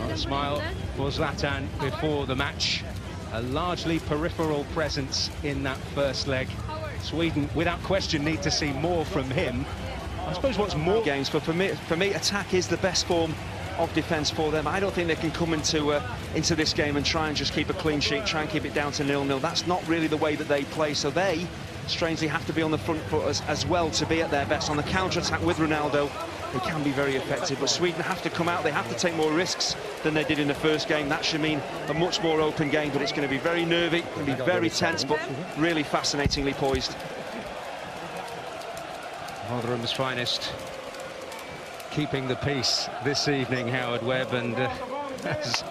A smile for Zlatan before the match. A largely peripheral presence in that first leg. Sweden, without question, need to see more from him. I suppose what's more games, but for me, attack is the best form of defence for them. I don't think they can come into this game and try and just keep a clean sheet, try and keep it down to 0-0. That's not really the way that they play. So they, strangely, have to be on the front foot as well to be at their best. On the counter-attack with Ronaldo, they can be very effective. But Sweden have to come out. They have to take more risks than they did in the first game. That should mean a much more open game, but it's going to be very nervy, going to be very tense, but really fascinatingly poised. Rotherham's finest, keeping the peace this evening, Howard Webb, and as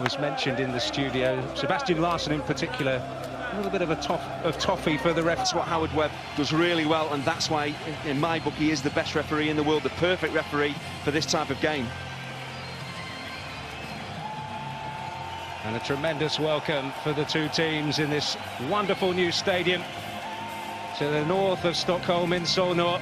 was mentioned in the studio, Sebastian Larsson in particular, a little bit of toffee for the ref. That's what Howard Webb does really well, and that's why, in my book, he is the best referee in the world, the perfect referee for this type of game. And a tremendous welcome for the two teams in this wonderful new stadium to the north of Stockholm in Solna.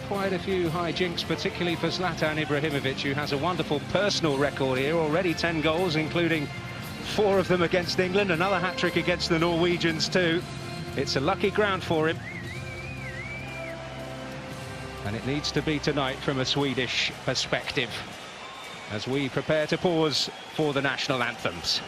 Quite a few hijinks, particularly for Zlatan Ibrahimovic, who has a wonderful personal record here, already 10 goals, including 4 of them against England, another hat-trick against the Norwegians too. It's a lucky ground for him. And it needs to be tonight from a Swedish perspective, as we prepare to pause for the national anthems.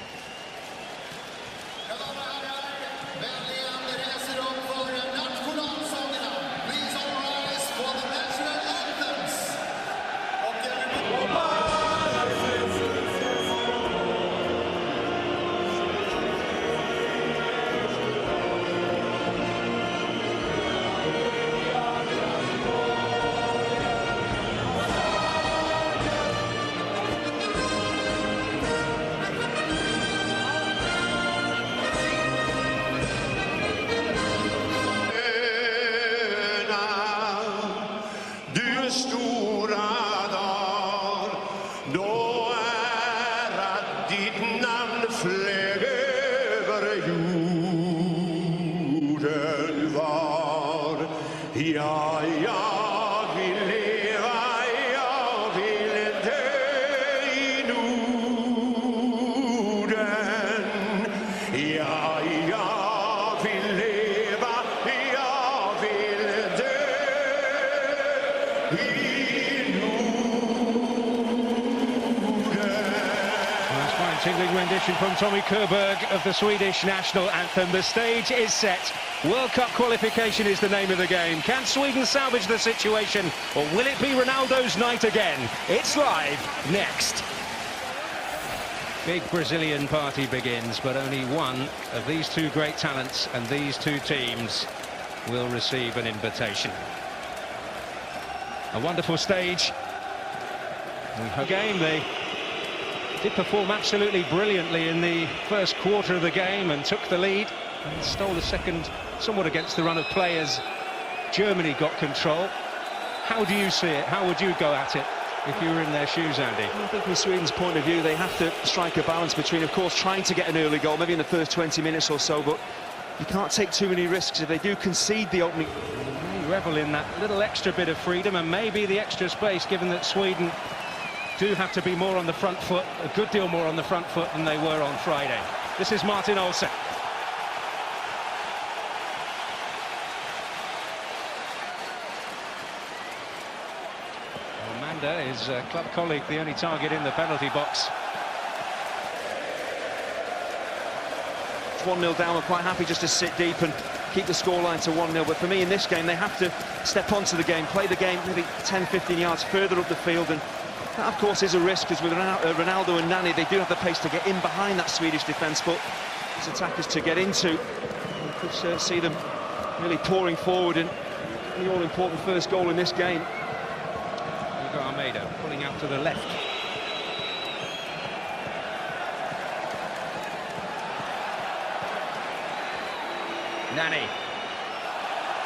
Tingling rendition from Tommy Körberg of the Swedish national anthem. The stage is set. World Cup qualification is the name of the game. Can Sweden salvage the situation, or will it be Ronaldo's night again? It's live next. Big Brazilian party begins, but only one of these two great talents and these two teams will receive an invitation. A wonderful stage. We hope they did perform absolutely brilliantly in the first quarter of the game and took the lead and stole the second somewhat against the run of play as Germany got control. How do you see it? How would you go at it if you were in their shoes, Andy? I think from Sweden's point of view, they have to strike a balance between, of course, trying to get an early goal, maybe in the first 20 minutes or so, but you can't take too many risks. If they do concede the opening... They revel in that little extra bit of freedom and maybe the extra space, given that Sweden do have to be more on the front foot, a good deal more on the front foot than they were on Friday. This is Martin Olsen. Amanda, his club colleague, the only target in the penalty box. It's 1-0 down. We're quite happy just to sit deep and keep the scoreline to 1-0. But for me, in this game, they have to step onto the game, play the game maybe 10-15 yards further up the field, and that, of course, is a risk, because with Ronaldo and Nani, they do have the pace to get in behind that Swedish defence, but these attackers to get into, you could see them really pouring forward, and the all-important first goal in this game. Hugo Almeida pulling out to the left. Nani.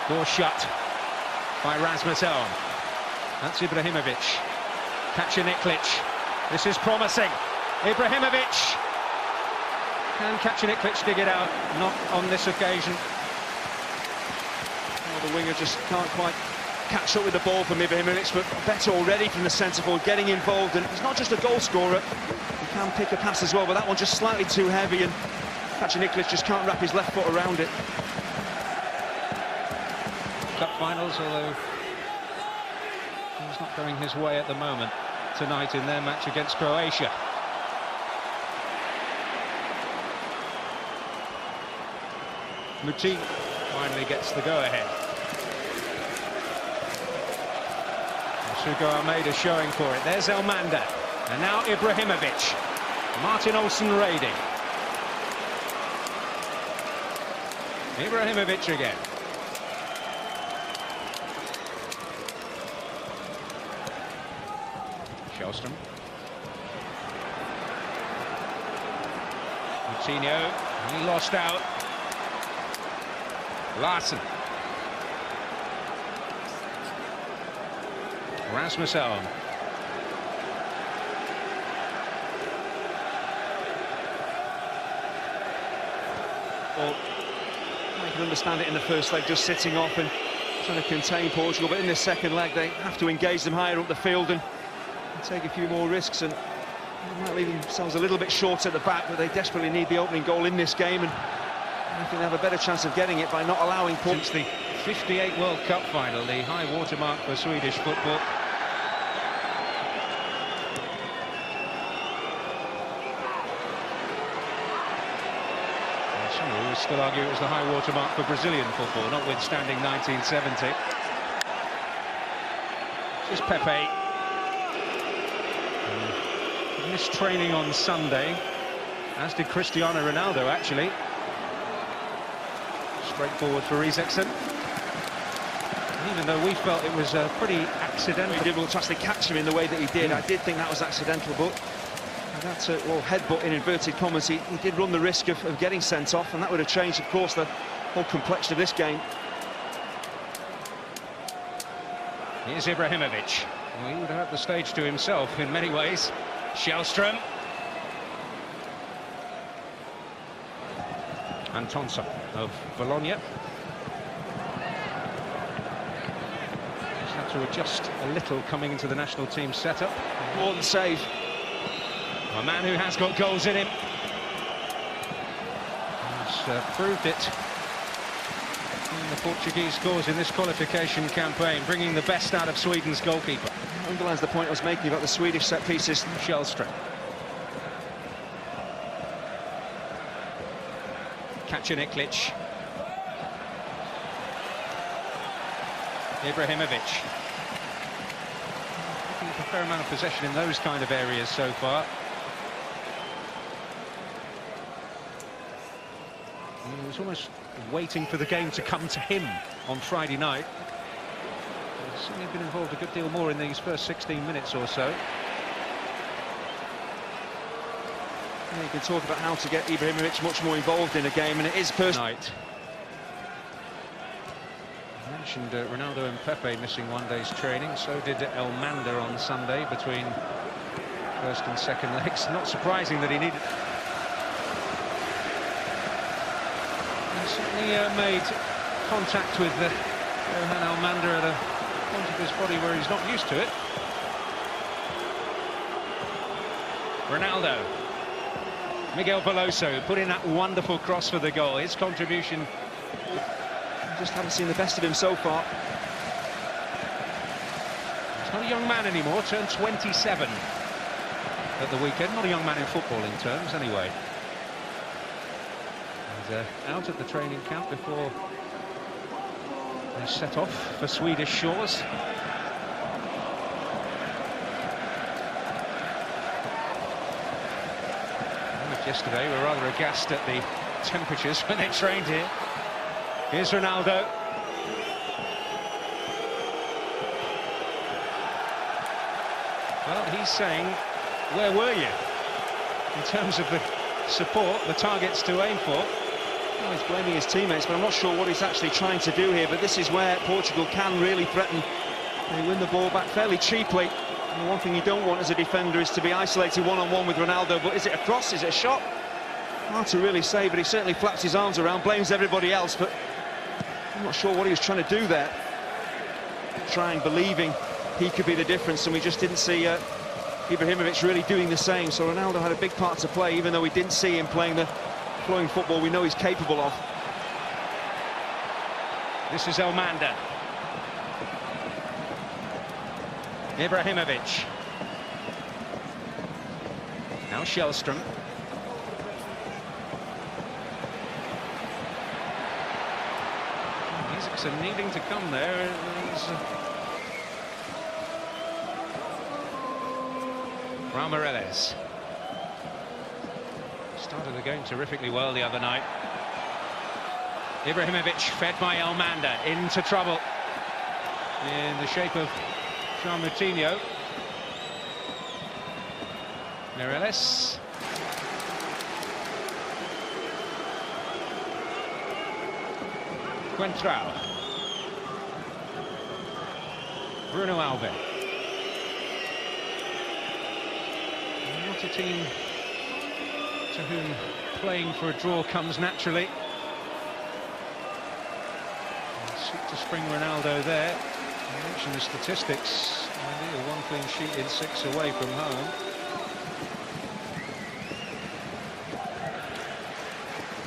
Door shut by Rasmus Elm. That's Ibrahimovic. Kacaniklic. This is promising. Ibrahimovic. Can Kacaniklic dig it out? Not on this occasion. Well, the winger just can't quite catch up with the ball from Ibrahimovic, but better already from the centre forward, getting involved. And he's not just a goal scorer, he can pick a pass as well, but that one just slightly too heavy, and Nicholas just can't wrap his left foot around it. Cup finals, although he's not going his way at the moment tonight in their match against Croatia. Mutin finally gets the go-ahead. Sugo Almeida showing for it. There's Elmander. And now Ibrahimovic. Martin Olsen-Rady. Ibrahimovic again. Shellstrom. Coutinho. He lost out. Larsen. Rasmus Elm. Well, I can understand it in the first leg, just sitting off and trying to contain Portugal, but in the second leg they have to engage them higher up the field and take a few more risks, and they might leave themselves a little bit short at the back, but they desperately need the opening goal in this game, and I think they have a better chance of getting it by not allowing Portugal. Since the '58 World Cup final, the high watermark for Swedish football. Some would still argue it was the high watermark for Brazilian football, notwithstanding 1970. Just Pepe. Missed training on Sunday, as did Cristiano Ronaldo, actually. Straightforward for Isaacson. Even though we felt it was pretty accidental. He did well to actually catch him in the way that he did. I did think that was accidental, but that's a headbutt in inverted commas. He did run the risk of getting sent off, and that would have changed, of course, the whole complexion of this game. Here's Ibrahimovic. Well, he would have had the stage to himself in many ways. Shellstrom. Antonsen of Bologna. Just had to adjust a little coming into the national team setup. More than save. A man who has got goals in him. Has proved it in the Portuguese scores in this qualification campaign, bringing the best out of Sweden's goalkeeper. That underlines the point I was making about the Swedish set pieces. Shellstrom. Kacaniklic. Ibrahimovic. Looking at a fair amount of possession in those kind of areas so far. He was almost waiting for the game to come to him on Friday night. He's certainly been involved a good deal more in these first 16 minutes or so. You can talk about how to get Ibrahimovic much more involved in a game, and it is personal. I mentioned Ronaldo and Pepe missing one day's training, so did Elmander on Sunday between first and second legs. Not surprising that he needed... He certainly made contact with Johan Elmander at a point of his body where he's not used to it. Ronaldo. Miguel Veloso put in that wonderful cross for the goal. His contribution. I just haven't seen the best of him so far. He's not a young man anymore, turned 27 at the weekend. Not a young man in footballing terms, anyway. He's out at the training camp before they set off for Swedish shores. Yesterday, we were rather aghast at the temperatures when they trained here. Here's Ronaldo. Well, he's saying, where were you? In terms of the support, the targets to aim for. Well, he's blaming his teammates, but I'm not sure what he's actually trying to do here. But this is where Portugal can really threaten. They win the ball back fairly cheaply. And one thing you don't want as a defender is to be isolated one-on-one with Ronaldo, but is it a cross, is it a shot? Hard to really say, but he certainly flaps his arms around, blames everybody else, but I'm not sure what he was trying to do there. trying, believing he could be the difference, and we just didn't see Ibrahimovic really doing the same. So Ronaldo had a big part to play, even though we didn't see him playing the flowing football we know he's capable of. This is Al-Nassr. Ibrahimovic. Now Shellstrom. Music's needing to come there. Ramirez started the game terrifically well the other night. Ibrahimovic fed by Al-Nassr into trouble in the shape of Jean Moutinho. Mireles. Quentrao. Bruno Alves. Not a team to whom playing for a draw comes naturally. Seek to spring Ronaldo there. I mentioned the statistics. Ideal, 1 clean sheet in 6 away from home.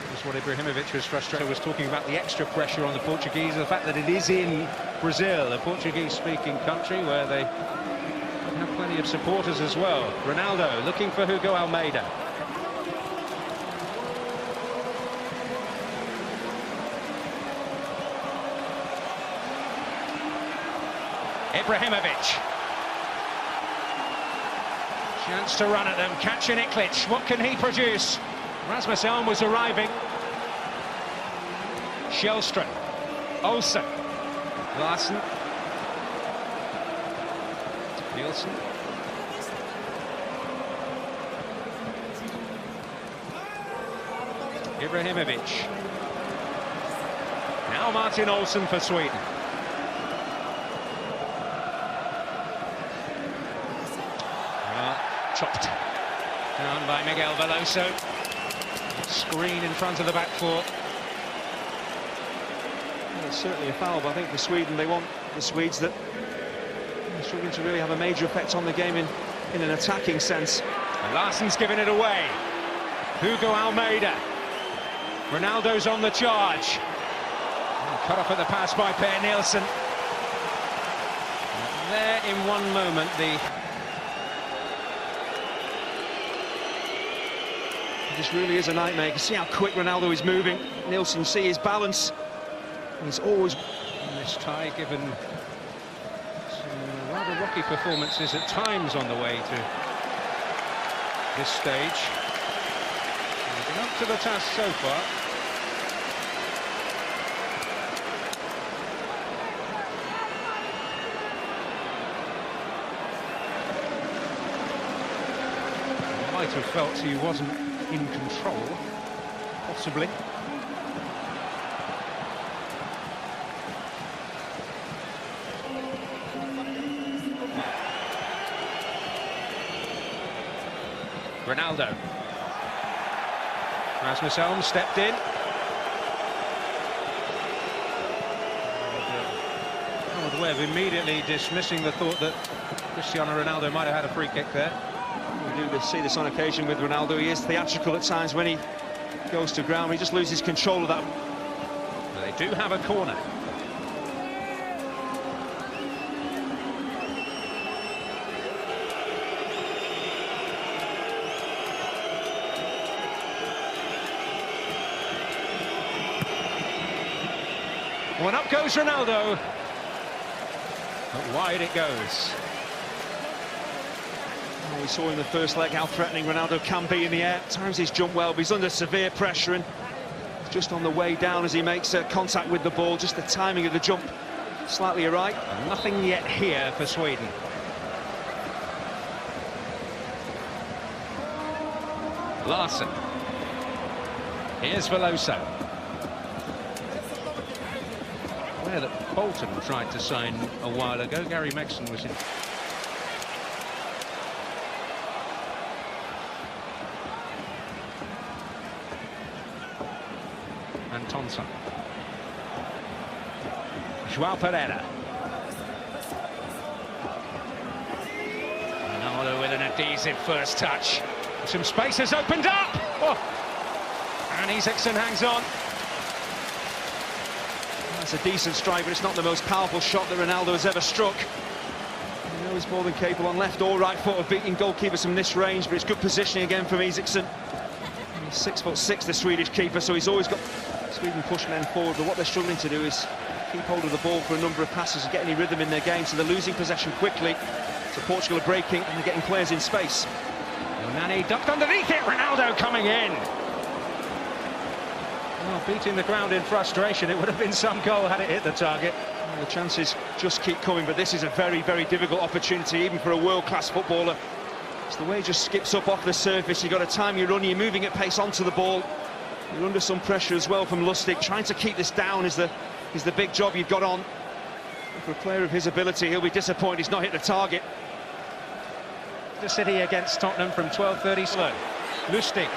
That's what Ibrahimovic was frustrated. Was talking about the extra pressure on the Portuguese, the fact that it is in Brazil, a Portuguese-speaking country where they have plenty of supporters as well. Ronaldo looking for Hugo Almeida. Ibrahimovic. Chance to run at them. Catching Iklic. What can he produce? Rasmus Elm was arriving. Shellstrom. Olsen. Larsen. Nielsen. Ibrahimovic. Now Martin Olsen for Sweden. Chopped down by Miguel Veloso. Screen in front of the back four. Well, it's certainly a foul, but I think for Sweden, they want the Swedes that are struggling to really have a major effect on the game in an attacking sense. And Larsen's given it away. Hugo Almeida. Ronaldo's on the charge. Cut off at the pass by Per Nielsen. And there in one moment the... This really is a nightmare. You can see how quick Ronaldo is moving. Nielsen, see his balance. He's always... In this tie, given some rather rocky performances at times on the way to this stage. He's been up to the task so far. Might have felt he wasn't in control, possibly. Ronaldo. Rasmus Elm stepped in. Hard way of immediately dismissing the thought that Cristiano Ronaldo might have had a free kick there. We do see this on occasion with Ronaldo. He is theatrical at times when he goes to ground. He just loses control of that. They do have a corner. Well, up goes Ronaldo. But wide it goes. We saw in the first leg how threatening Ronaldo can be in the air. At times he's jumped well, but he's under severe pressure and just on the way down as he makes contact with the ball. Just the timing of the jump slightly awry. And nothing yet here for Sweden. Larsen. Here's Veloso. Player that Bolton tried to sign a while ago. Gary Mexon was in. And Thompson. João Pereira. Decisive first touch. Some space has opened up. Oh. And Isaacson hangs on. That's a decent strike, but it's not the most powerful shot that Ronaldo has ever struck. You know he's more than capable on left or right foot of beating goalkeepers from this range, but it's good positioning again from Isaacson. He's 6'6", the Swedish keeper, so he's always got Sweden push men forward, but what they're struggling to do is keep hold of the ball for a number of passes and get any rhythm in their game, so they're losing possession quickly. So Portugal are breaking and they're getting players in space. Nani ducked underneath it, Ronaldo coming in. Well, beating the ground in frustration, it would have been some goal had it hit the target. Well, the chances just keep coming, but this is a very, very difficult opportunity, even for a world-class footballer. It's the way he just skips up off the surface. You've got to time your run, you're moving at pace onto the ball. You're under some pressure as well from Lustig. Trying to keep this down is the big job you've got on. For a player of his ability, he'll be disappointed he's not hit the target. The City against Tottenham from 12:30 slow. Lustig.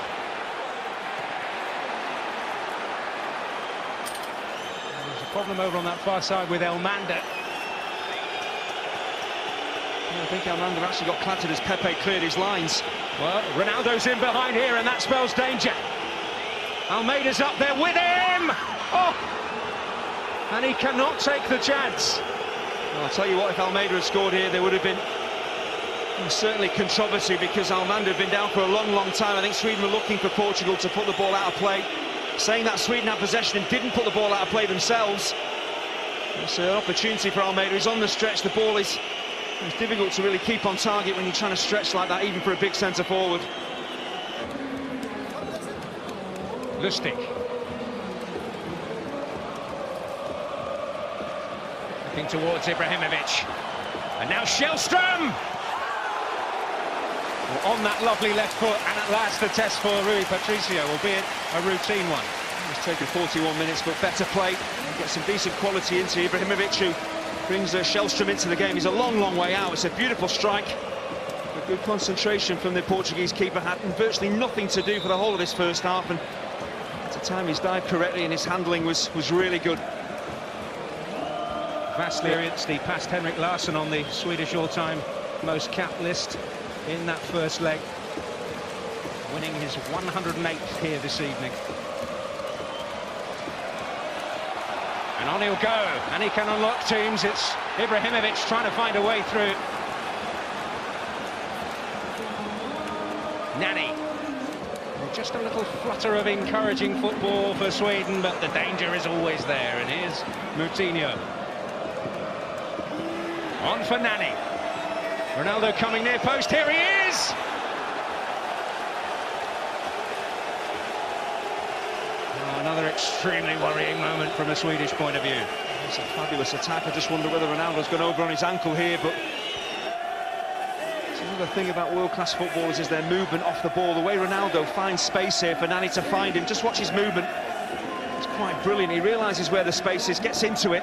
There's a problem over on that far side with Al-Nassr. I think Al-Nassr actually got clattered as Pepe cleared his lines. Well, Ronaldo's in behind here, and that spells danger. Almeida's up there with him! Oh! And he cannot take the chance. Well, I'll tell you what, if Almeida had scored here, there would have been certainly controversy, because Al-Nassr had been down for a long, long time. I think Sweden were looking for Portugal to put the ball out of play. Saying that Sweden had possession and didn't put the ball out of play themselves. It's an opportunity for Almeida. He's on the stretch. The ball is difficult to really keep on target when you're trying to stretch like that, even for a big centre forward. Lustig. Looking towards Ibrahimovic. And now Shellstrom! Well, on that lovely left foot, and at last the test for Rui Patricio, albeit a routine one. It's taken 41 minutes, but better play. Get some decent quality into Ibrahimovic, who brings Shellstrom into the game. He's a long, long way out. It's a beautiful strike. A good concentration from the Portuguese keeper. Had virtually nothing to do for the whole of this first half, and at the time he's dived correctly and his handling was really good. Vastly experienced. He passed Henrik Larsson on the Swedish all-time most capped list in that first leg, winning his 108th here this evening. And on he'll go, and he can unlock teams. It's Ibrahimovic trying to find a way through. Nani. Just a little flutter of encouraging football for Sweden, but the danger is always there. And here's Moutinho. On for Nani. Ronaldo coming near post, here he is! Oh, another extremely worrying moment from a Swedish point of view. It's a fabulous attack. I just wonder whether Ronaldo's gone over on his ankle here, but the thing about world-class footballers is their movement off the ball. The way Ronaldo finds space here for Nani to find him, just watch his movement. It's quite brilliant. He realises where the space is, gets into it.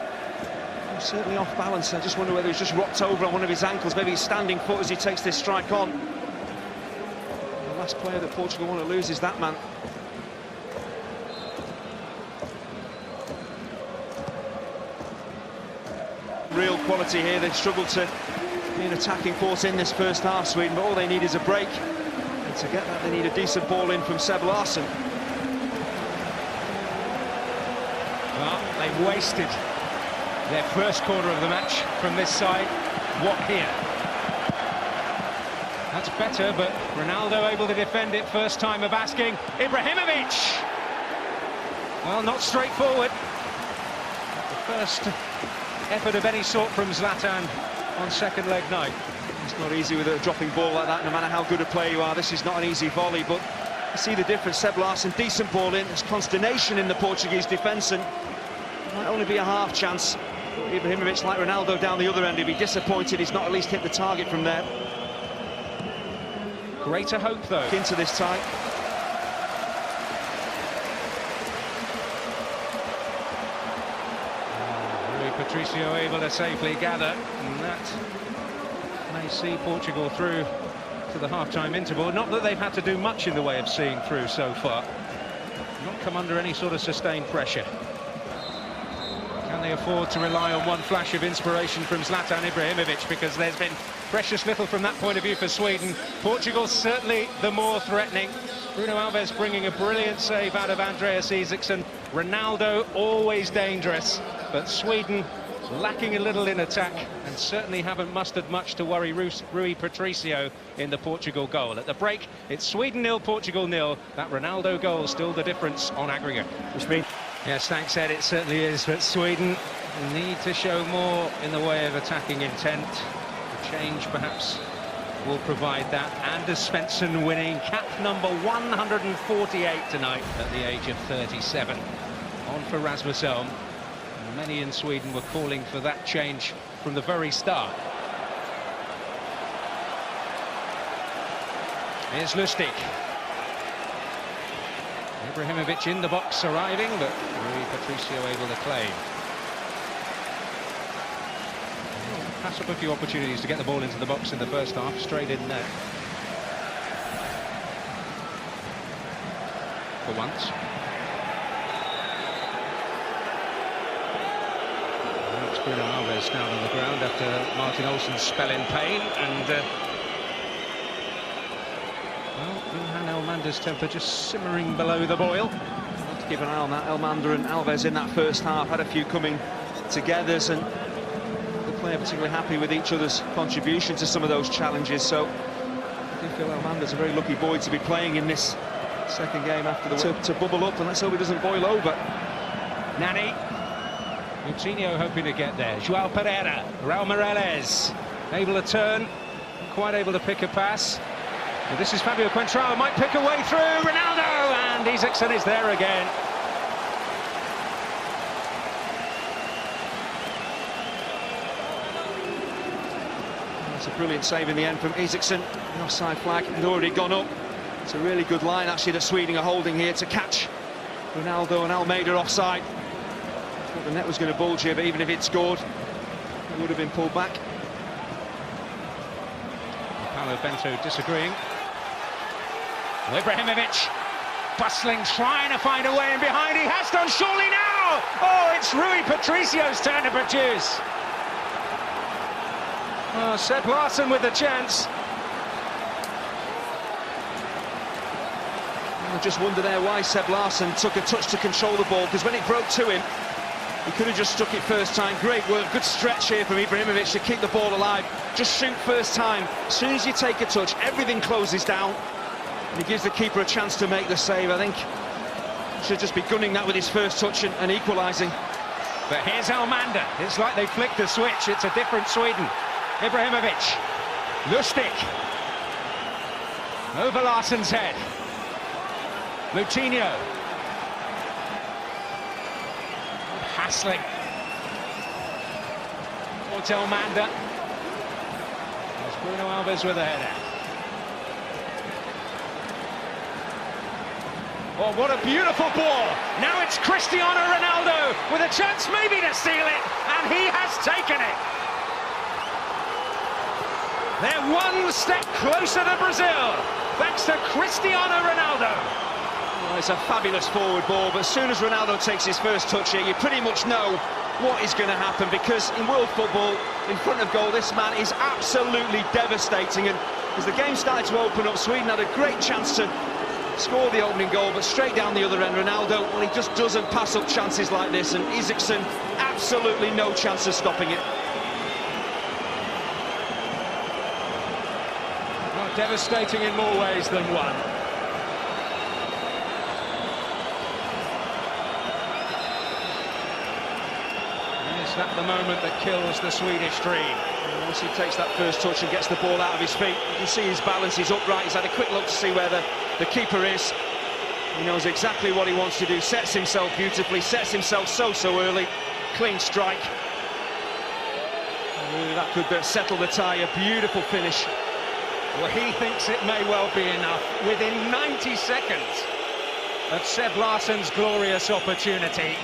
He's certainly off balance. I just wonder whether he's just rocked over on one of his ankles, maybe his standing foot as he takes this strike on. The last player that Portugal want to lose is that man. Real quality here. They've struggled to be an attacking force in this first half, Sweden, but all they need is a break. And to get that, they need a decent ball in from Seb Larsson. Well, they've wasted their first quarter of the match from this side. What here? That's better, but Ronaldo able to defend it. First time of asking. Ibrahimovic! Well, not straightforward. The first effort of any sort from Zlatan on second leg night. It's not easy with a dropping ball like that, no matter how good a player you are. This is not an easy volley, but you see the difference. Seb Larsson, decent ball in. There's consternation in the Portuguese defence, and it might only be a half chance. But Ibrahimovic, like Ronaldo down the other end, he'll be disappointed he's not at least hit the target from there. Greater hope, though. Into this tie. Patricio able to safely gather, and that may see Portugal through to the half-time interval. Not that they've had to do much in the way of seeing through so far. Not come under any sort of sustained pressure. Can they afford to rely on one flash of inspiration from Zlatan Ibrahimovic, because there's been precious little from that point of view for Sweden. Portugal certainly the more threatening. Bruno Alves bringing a brilliant save out of Andreas Isaksson. Ronaldo always dangerous, but Sweden lacking a little in attack and certainly haven't mustered much to worry Rui Patricio in the Portugal goal. At the break, it's Sweden 0, Portugal 0. That Ronaldo goal still the difference on aggregate. Which means... Yes, thanks Ed, it certainly is, but Sweden need to show more in the way of attacking intent. The change perhaps will provide that. Anders Svensson winning cap number 148 tonight at the age of 37. On for Rasmus Elm. Many in Sweden were calling for that change from the very start. Here's Lustig. Ibrahimovic in the box arriving, but Rui Patricio able to claim. Pass up a few opportunities to get the ball into the box in the first half, straight in there. For once. Bruno Alves down on the ground after Martin Olsen's spell in pain, and well, Ilhan Elmander's temper just simmering below the boil. Have to keep an eye on that. Elmander and Alves in that first half had a few coming togethers, and the player particularly happy with each other's contribution to some of those challenges. So I do feel Elmander's a very lucky boy to be playing in this second game after the to bubble up, and let's hope he doesn't boil over. Nani. Coutinho hoping to get there. João Pereira, Raul Meireles, able to turn, quite able to pick a pass. Well, this is Fabio Contrao, might pick a way through. Ronaldo, and Isaksson is there again. That's a brilliant save in the end from Isaksson. The offside flag had already gone up. It's a really good line actually that Sweden are holding here to catch Ronaldo and Almeida offside. The net was going to bulge here, but even if it scored, it would have been pulled back. Paulo Bento disagreeing. Ibrahimovic bustling, trying to find a way in behind. He has done, surely now! Oh, it's Rui Patricio's turn to produce. Oh, Seb Larsson with the chance. I just wonder there why Seb Larsson took a touch to control the ball, because when it broke to him, he could have just stuck it first time. Great work, good stretch here from Ibrahimovic to keep the ball alive. Just shoot first time. As soon as you take a touch, everything closes down. And he gives the keeper a chance to make the save. I think he should just be gunning that with his first touch and equalising. But here's Almander. It's like they flicked the switch. It's a different Sweden. Ibrahimovic. Lustig. Over Larsson's head. Coutinho. Hassling. Towards Elmander. There's Bruno Alves with a header. Oh, what a beautiful ball. Now it's Cristiano Ronaldo with a chance maybe to seal it, and he has taken it. They're one step closer to Brazil, thanks to Cristiano Ronaldo. Well, it's a fabulous forward ball, but as soon as Ronaldo takes his first touch here, you pretty much know what is going to happen, because in world football, in front of goal, this man is absolutely devastating. And as the game started to open up, Sweden had a great chance to score the opening goal, but straight down the other end, Ronaldo, well, he just doesn't pass up chances like this, and Isaksson, absolutely no chance of stopping it. Well, devastating in more ways than one. Is that the moment that kills the Swedish dream? And once he takes that first touch and gets the ball out of his feet, you can see his balance, he's upright, he's had a quick look to see where the keeper is. He knows exactly what he wants to do, sets himself beautifully, sets himself so early. Clean strike. And really that could settle the tie, a beautiful finish. Well, he thinks it may well be enough. Within 90 seconds of Seb Larsson's glorious opportunity,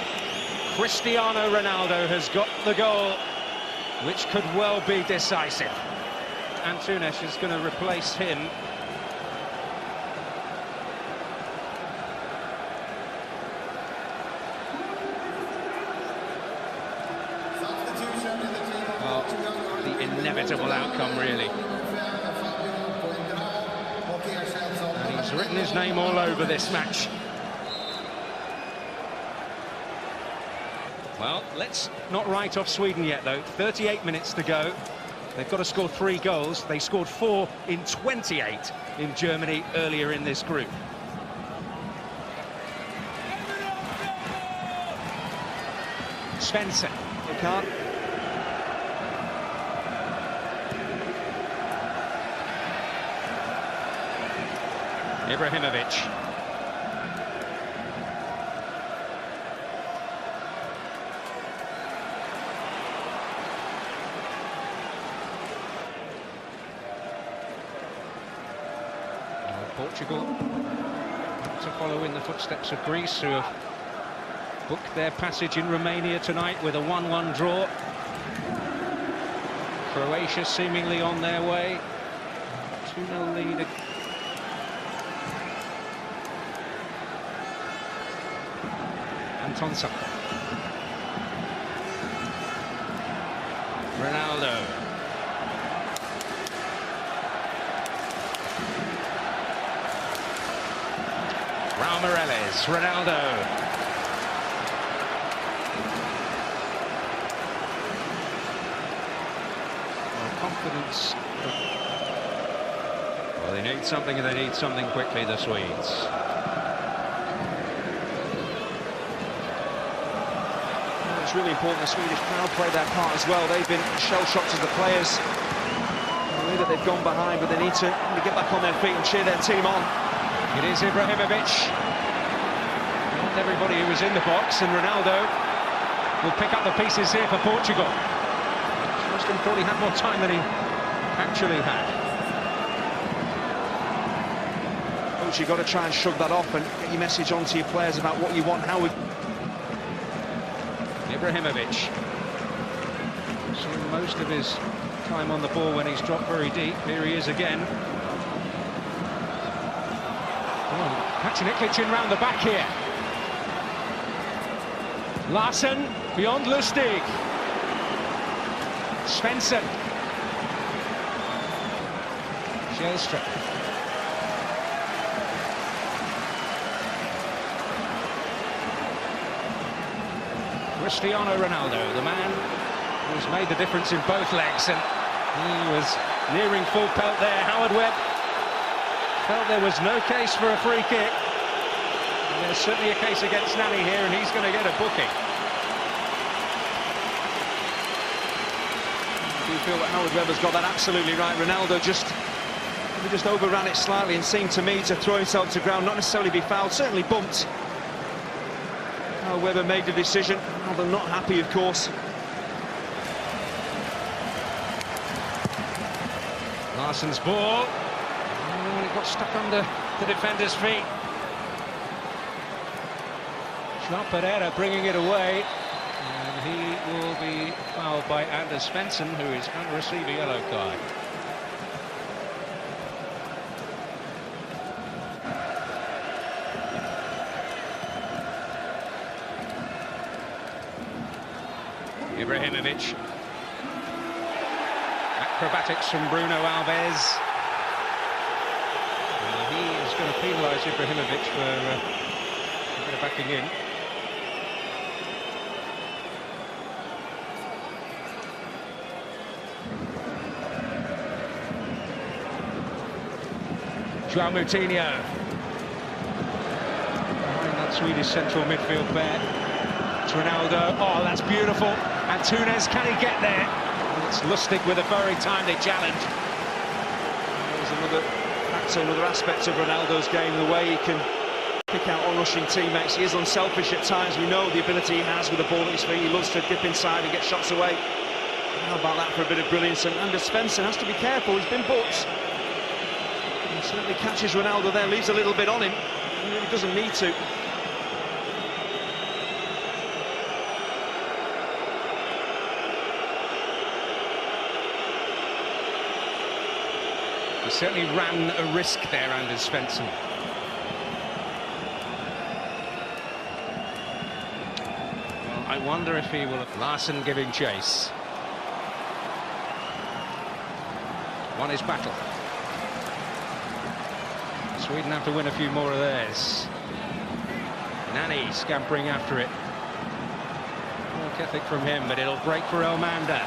Cristiano Ronaldo has got the goal, which could well be decisive. Antunes is going to replace him. inevitable outcome, really. And he's written his name all over this match. Well, let's not write off Sweden yet, though. 38 minutes to go. They've got to score 3 goals. They scored 4 in 28 in Germany earlier in this group. Svensson. They can't. Ibrahimovic. Portugal to follow in the footsteps of Greece, who have booked their passage in Romania tonight with a 1-1 draw. Croatia seemingly on their way. 2-0 lead. Antonsen. Ronaldo. Morales, Ronaldo. Well, confidence. Well, they need something, and they need something quickly, the Swedes. It's really important the Swedish crowd play their part as well. They've been shell-shocked as the players. The way that they've gone behind, but they need to get back on their feet and cheer their team on. It is Ibrahimovic. Not everybody who was in the box, and Ronaldo will pick up the pieces here for Portugal. Justin thought he had more time than he actually had. Coach, you've got to try and shrug that off and get your message on to your players about what you want, how we... Ibrahimovic. Seeing most of his time on the ball when he's dropped very deep. Here he is again. Catching it in round the back here. Larsen beyond Lustig. Svensson. Sjælstrup. Cristiano Ronaldo, the man who's made the difference in both legs, and he was nearing full pelt there. Howard Webb felt there was no case for a free kick. And there's certainly a case against Nani here, and he's going to get a booking. Do you feel that Howard Webb has got that absolutely right? Ronaldo just overran it slightly and seemed to me to throw himself to ground, not necessarily be fouled, certainly bumped. Howard Webb made the decision. Ronaldo not happy, of course. Larsen's ball. Oh, it got stuck under the defender's feet. Pereira bringing it away, and he will be fouled by Anders Svensson, who is going to receive a yellow card. Ibrahimovic. Acrobatics from Bruno Alves. And he is going to penalise Ibrahimovic for a bit of backing in. João Moutinho behind that Swedish central midfield pair. It's Ronaldo. Oh, that's beautiful. And Túnez, can he get there? It's Lustig with a very timely challenge. There's another factor, another aspect of Ronaldo's game, the way he can pick out on-rushing teammates. He is unselfish at times. We know the ability he has with the ball at his feet. He loves to dip inside and get shots away. How about that for a bit of brilliance? And Anders Svensson has to be careful. He's been booked. He certainly catches Ronaldo there, leaves a little bit on him. He really doesn't need to. He certainly ran a risk there, Anders Svensson. Well, I wonder if he will have Larsen giving chase. on his battle. Sweden have to win a few more of theirs. Nani scampering after it. Work ethic from him, but it'll break for Elmander.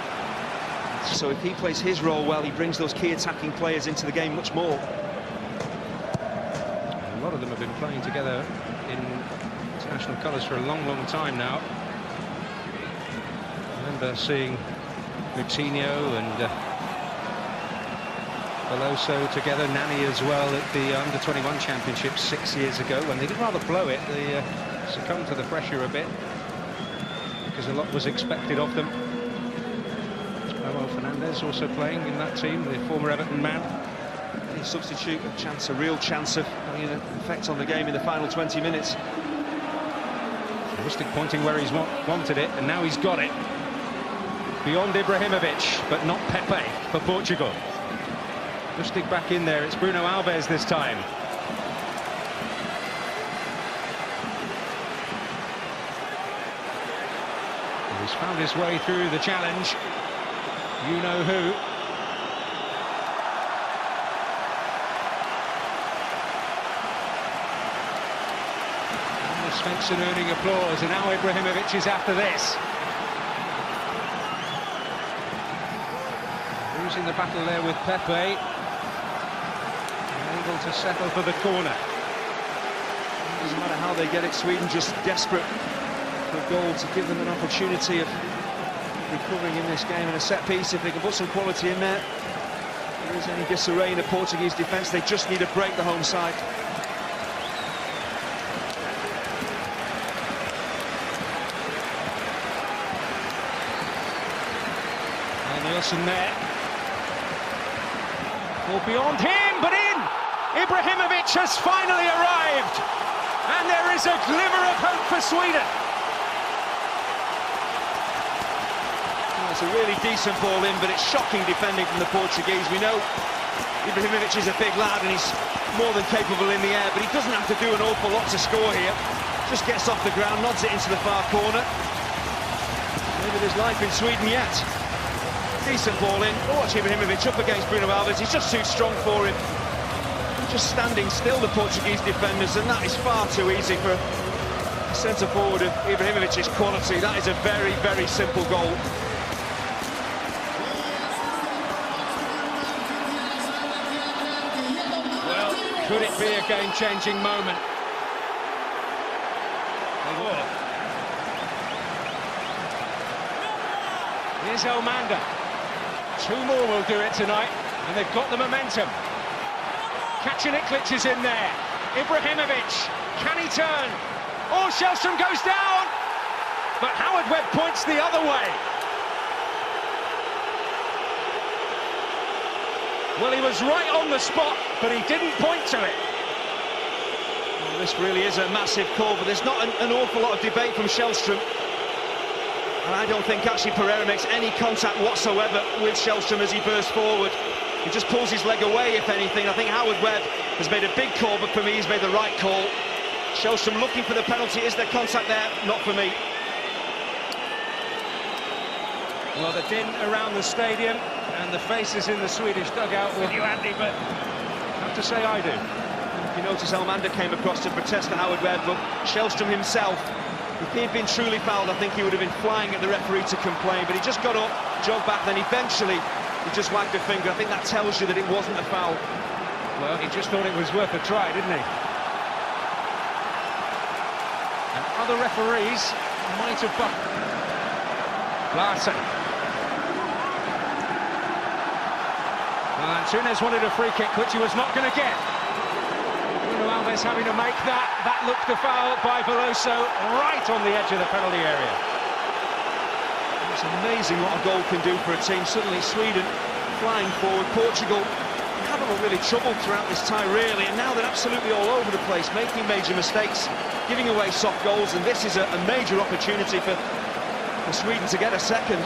So if he plays his role well, he brings those key attacking players into the game much more. A lot of them have been playing together in international colours for a long, long time now. I remember seeing Coutinho and Veloso together, Nani as well at the under-21 championship 6 years ago, when they did rather blow it. They succumbed to the pressure a bit because a lot was expected of them. Fernandez also playing in that team, the former Everton man. Any substitute, a real chance of having an effect on the game in the final 20 minutes. Rustic pointing where he's wanted it, and now he's got it. Beyond Ibrahimovic, but not Pepe for Portugal. Rustic back in there, it's Bruno Alves this time. He's found his way through the challenge. You know who. And Svensson earning applause, and now Ibrahimovic is after this. Losing the battle there with Pepe. Able to settle for the corner. Doesn't matter how they get it, Sweden just desperate for a goal to give them an opportunity of recovering in this game. And a set piece, if they can put some quality in there, if there is any disarray in the Portuguese defence, they just need to break the home side. And Nielsen there. Well, beyond him, but in! Ibrahimovic has finally arrived, and there is a glimmer of hope for Sweden. Well, it's a really decent ball in, but it's shocking defending from the Portuguese. We know Ibrahimovic is a big lad and he's more than capable in the air, but he doesn't have to do an awful lot to score here. Just gets off the ground, nods it into the far corner. Maybe there's life in Sweden yet. Decent ball in. Oh, watch Ibrahimovic up against Bruno Alves. He's just too strong for him. Just standing still, the Portuguese defenders, and that is far too easy for a centre-forward of Ibrahimovic's quality. That is a very, very simple goal. Well, could it be a game-changing moment? Here's Elmander. Two more will do it tonight, and they've got the momentum. Kaciniklic is in there. Ibrahimovic, can he turn? Oh, Shellstrom goes down! But Howard Webb points the other way. Well, he was right on the spot, but he didn't point to it. Well, this really is a massive call, but there's not an awful lot of debate from Shellstrom. And I don't think actually Pereira makes any contact whatsoever with Shellstrom as he bursts forward. He just pulls his leg away, if anything. I think Howard Webb has made a big call, but for me, he's made the right call. Shellstrom looking for the penalty. Is there contact there? Not for me. Well, the din around the stadium and the faces in the Swedish dugout with you, Andy, but I have to say I do. You notice Elmander came across to protest the Howard Webb, but Shellstrom himself, if he had been truly fouled, I think he would have been flying at the referee to complain, but he just got up, jogged back, then eventually he just wagged a finger. I think that tells you that it wasn't a foul. Well, he just thought it was worth a try, didn't he? And other referees might have bucked. Larsen. Well, Antunes wanted a free kick, which he was not going to get. Bruno Alves having to make that. That looked a foul by Veloso, right on the edge of the penalty area. It's amazing what a goal can do for a team. Suddenly Sweden flying forward. Portugal haven't been really troubled throughout this tie, really, and now they're absolutely all over the place, making major mistakes, giving away soft goals, and this is a major opportunity for Sweden to get a second.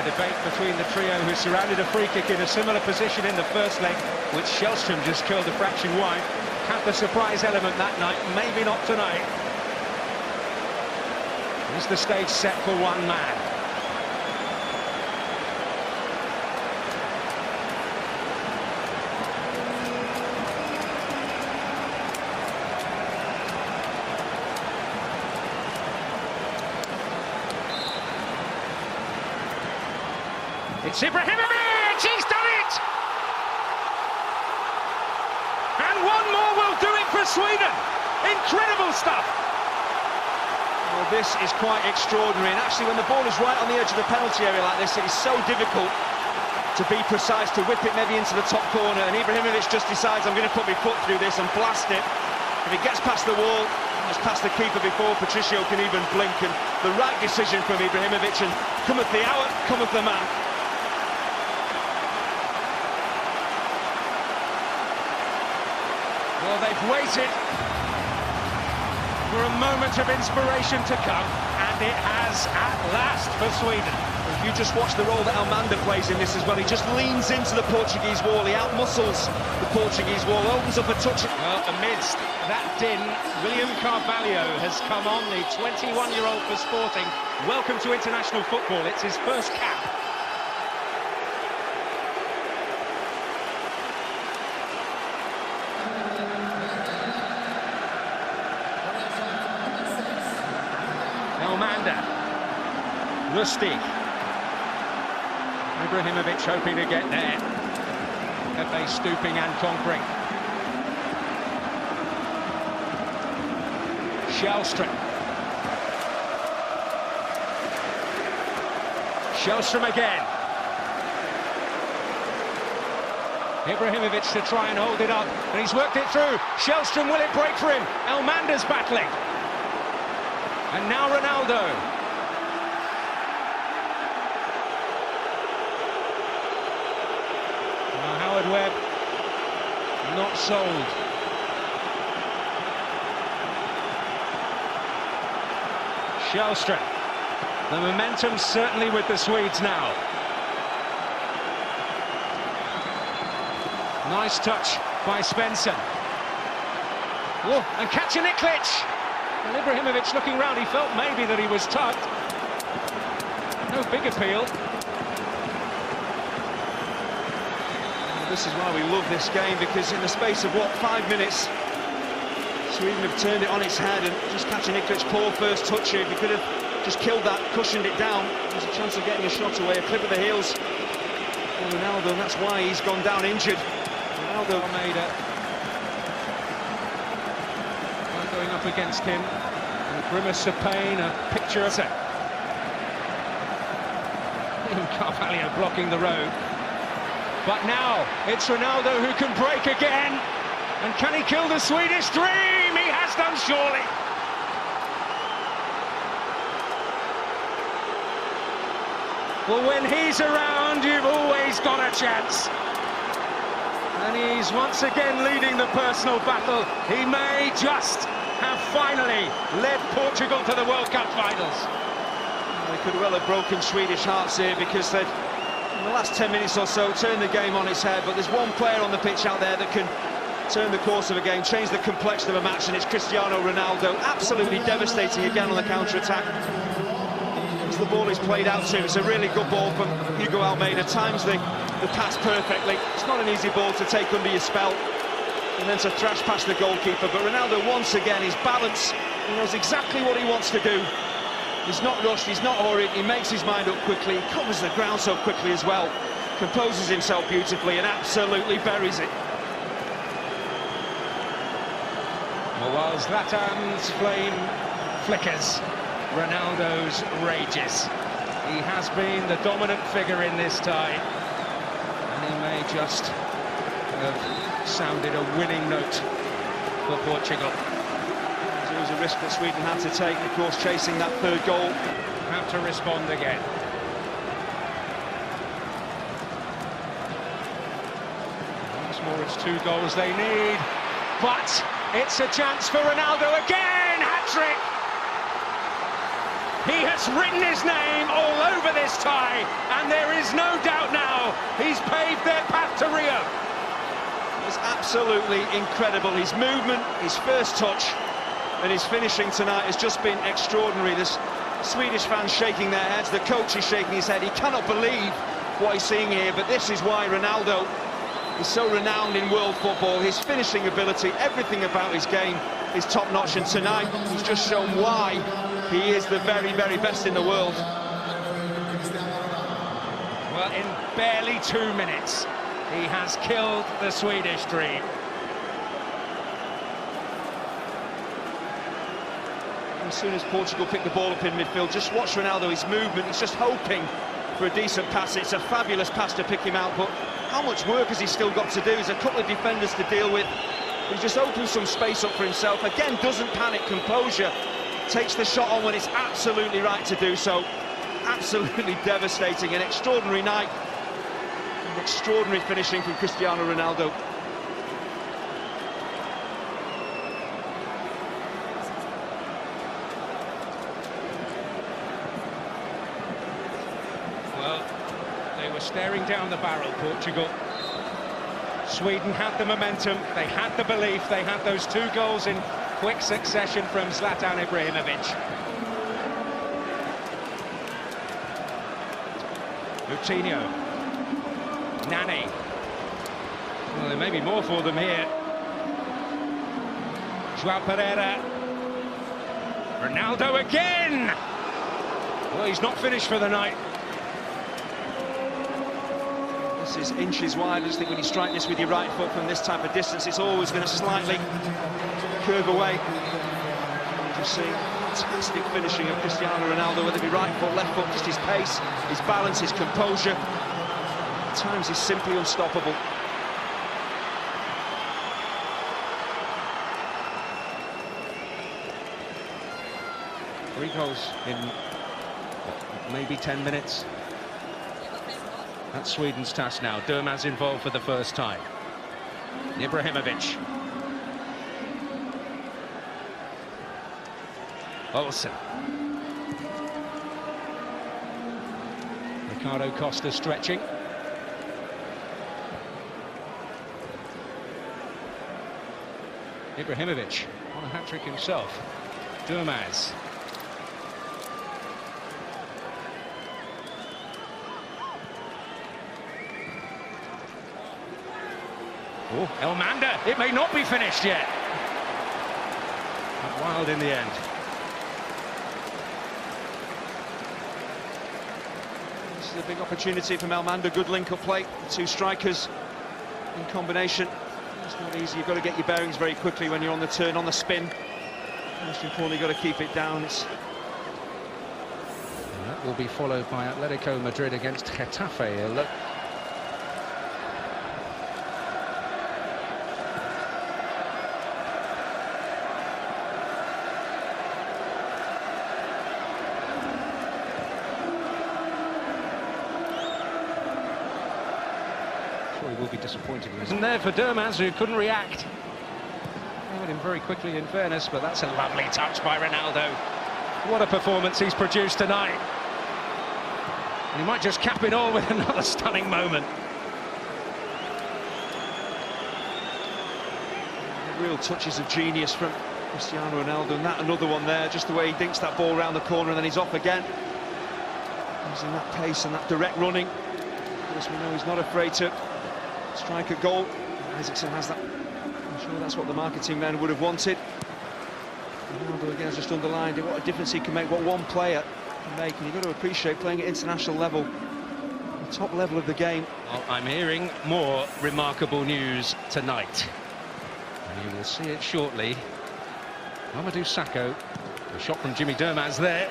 The debate between the trio who surrounded a free kick in a similar position in the first leg, which Shellstrom just curled a fraction wide. Had the surprise element that night, maybe not tonight. Is the stage set for one man? It's Ibrahimovic! He's done it! And one more will do it for Sweden! Incredible stuff! Well, this is quite extraordinary, and actually when the ball is right on the edge of the penalty area like this, it is so difficult to be precise, to whip it maybe into the top corner, and Ibrahimovic just decides, I'm going to put my foot through this and blast it. If it gets past the wall, it's past the keeper before Patricio can even blink, and the right decision from Ibrahimovic, and cometh the hour, cometh the man. Well, they've waited for a moment of inspiration to come, and it has at last for Sweden. If you just watch the role that Al-Nassr plays in this as well, he just leans into the Portuguese wall, he outmuscles the Portuguese wall, opens up a touch. Well, amidst that din, William Carvalho has come on, the 21-year-old for Sporting. Welcome to international football, it's his first cap. Lustig. Ibrahimovic hoping to get there. Pepe stooping and conquering. Shellstrom. Shellstrom again. Ibrahimovic to try and hold it up, and he's worked it through. Shellstrom, will it break for him? Al-Nassr's battling. And now Ronaldo. Webb, not sold. Shellstrom. The momentum certainly with the Swedes now. Nice touch by Svensson. Oh, and Kacaniklic. And Ibrahimovic looking round, he felt maybe that he was tugged. No big appeal. This is why we love this game, because in the space of, what, 5 minutes, Sweden have turned it on its head, and just Kacaniklic's poor first touch here. If he could have just killed that, cushioned it down, there's a chance of getting a shot away, a clip of the heels. And Ronaldo, and that's why he's gone down injured. Ronaldo made it. Going up against him, and a grimace of pain, a picture of it. Carvalho blocking the road. But now, it's Ronaldo who can break again. And can he kill the Swedish dream? He has done, surely. Well, when he's around, you've always got a chance. And he's once again leading the personal battle. He may just have finally led Portugal to the World Cup finals. They could well have broken Swedish hearts here, because they'd, in the last 10 minutes or so, turned the game on its head. But there's one player on the pitch out there that can turn the course of a game, change the complexion of a match, and it's Cristiano Ronaldo. Absolutely devastating again on the counter-attack. As the ball is played out to him, it's a really good ball from Hugo Almeida. Times the pass perfectly. It's not an easy ball to take under your spell and then to thrash past the goalkeeper. But Ronaldo, once again, his balance, he knows exactly what he wants to do. He's not rushed, he's not hurried, he makes his mind up quickly, he covers the ground so quickly as well, composes himself beautifully and absolutely buries it. Well, while Zlatan's flame flickers, Ronaldo's rages. He has been the dominant figure in this tie, and he may just have sounded a winning note for Portugal. It was a risk that Sweden had to take, of course, chasing that third goal. Have to respond again. Once more, it's 2 goals they need, but it's a chance for Ronaldo again, hat-trick! He has written his name all over this tie, and there is no doubt now he's paved their path to Rio. It's absolutely incredible. His movement, his first touch, and his finishing tonight has just been extraordinary. There's Swedish fans shaking their heads, the coach is shaking his head. He cannot believe what he's seeing here, but this is why Ronaldo is so renowned in world football. His finishing ability, everything about his game is top-notch, and tonight he's just shown why he is the very, very best in the world. Well, in barely 2 minutes, he has killed the Swedish dream. As soon as Portugal pick the ball up in midfield, just watch Ronaldo, his movement, he's just hoping for a decent pass. It's a fabulous pass to pick him out, but how much work has he still got to do? There's a couple of defenders to deal with. He just opens some space up for himself. Again, doesn't panic, composure. Takes the shot on when it's absolutely right to do so. Absolutely devastating. An extraordinary night. An extraordinary finishing from Cristiano Ronaldo. Well, they were staring down the barrel, Portugal. Sweden had the momentum, they had the belief, they had those 2 goals in quick succession from Zlatan Ibrahimovic. Coutinho. Nani. Well, there may be more for them here. Joao Pereira. Ronaldo again! Well, he's not finished for the night. This is inches wide. I just think when you strike this with your right foot from this type of distance, it's always going to slightly curve away. Just see fantastic finishing of Cristiano Ronaldo, whether it be right foot, left foot, just his pace, his balance, his composure. At times he's simply unstoppable. Three goals in maybe 10 minutes. That's Sweden's task now. Durmaz involved for the first time. Ibrahimovic. Olsen. Ricardo Costa stretching. Ibrahimovic on a hat-trick himself. Durmaz. Oh, Elmander, it may not be finished yet. But wild in the end. This is a big opportunity from Elmander, good link-up play. The 2 strikers in combination. It's not easy, you've got to get your bearings very quickly when you're on the turn, on the spin. Most importantly, you've got to keep it down. And that will be followed by Atletico Madrid against Getafe. Look. He will be disappointed. He wasn't there for Durmaz, who couldn't react. Covered him very quickly, in fairness, but that's a lovely touch by Ronaldo. What a performance he's produced tonight. And he might just cap it all with another stunning moment. Real touches of genius from Cristiano Ronaldo, and that another one there, just the way he dinks that ball around the corner and then he's off again. Using that pace and that direct running. Of course, we know he's not afraid to strike a goal. Isaacson has that. I'm sure that's what the marketing men would have wanted. Ronaldo again has just underlined it, what a difference he can make, what one player can make, and you've got to appreciate playing at international level, the top level of the game. Well, I'm hearing more remarkable news tonight, and you will see it shortly. Mamadou Sakho, a shot from Jimmy Durmaz there.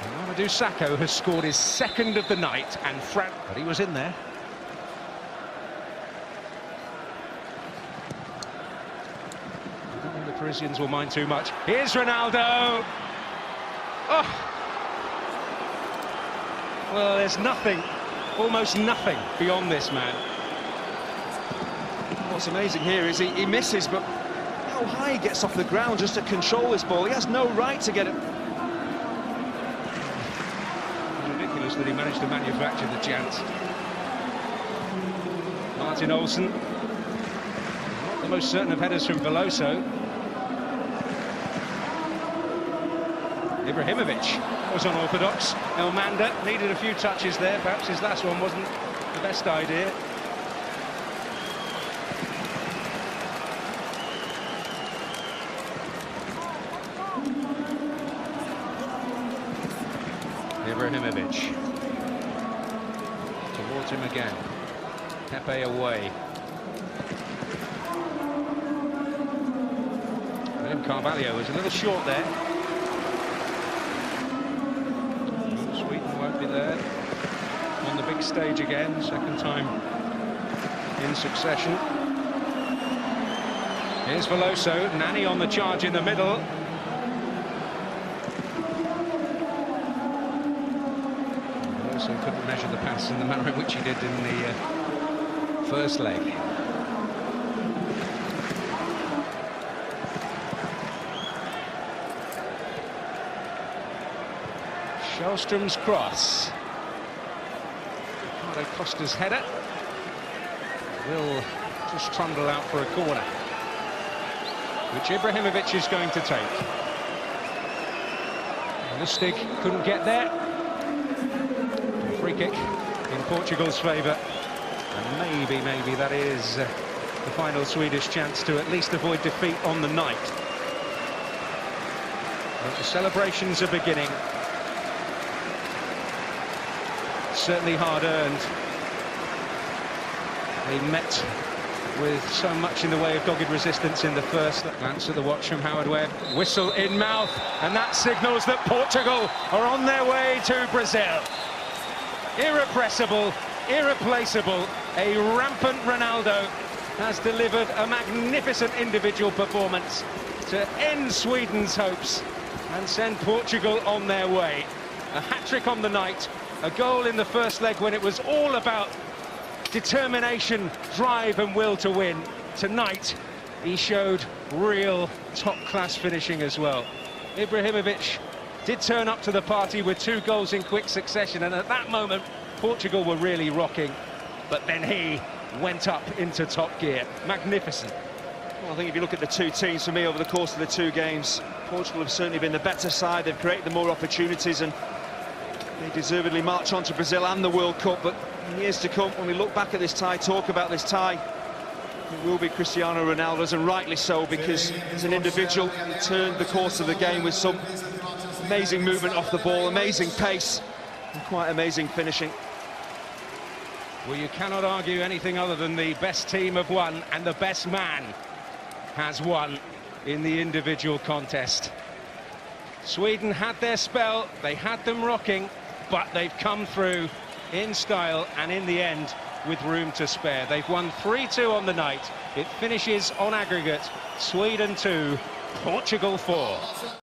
And Mamadou Sakho has scored his 2nd of the night, and but he was in there. The Parisians will mind too much. Here's Ronaldo. Oh. Well, there's nothing, almost nothing beyond this man. What's amazing here is he misses, but how high he gets off the ground just to control this ball. He has no right to get it. just that he managed to manufacture the chance. Martin Olsen, not the most certain of headers from Veloso. Ibrahimovic was unorthodox. Elmander needed a few touches there. Perhaps his last one wasn't the best idea. Ibrahimovic towards him again. Pepe away. William Carvalho was a little short there. Sweden won't be there on the big stage again, second time in succession. Here's Veloso, Nani on the charge in the middle. Couldn't measure the pass in the manner in which he did in the first leg. Shellstrom's cross. Ricardo Costa's header will just trundle out for a corner, which Ibrahimovic is going to take. Lustig couldn't get there. Free kick in Portugal's favour, and maybe that is the final Swedish chance to at least avoid defeat on the night. But the celebrations are beginning. Certainly hard earned. They met with so much in the way of dogged resistance in the first. Glance at the watch from Howard Webb. Whistle in mouth, and that signals that Portugal are on their way to Brazil. Irrepressible, irreplaceable, a rampant Ronaldo has delivered a magnificent individual performance to end Sweden's hopes and send Portugal on their way. A hat-trick on the night, a goal in the first leg when it was all about determination, drive and will to win. Tonight, he showed real top-class finishing as well. Ibrahimovic did turn up to the party with 2 goals in quick succession, and at that moment Portugal were really rocking, but then he went up into top gear. Magnificent. Well, I think if you look at the two teams, for me, over the course of the 2 games, Portugal have certainly been the better side. They've created the more opportunities, and they deservedly march on to Brazil and the World Cup. But in years to come, when we look back at this tie, talk about this tie, it will be Cristiano Ronaldo's, and rightly so, because as an individual, he turned the course of the game with some amazing movement off the ball, amazing pace, and quite amazing finishing. Well, you cannot argue anything other than the best team have won, and the best man has won in the individual contest. Sweden had their spell, they had them rocking, but they've come through in style and in the end with room to spare. They've won 3-2 on the night. It finishes on aggregate, Sweden 2, Portugal 4.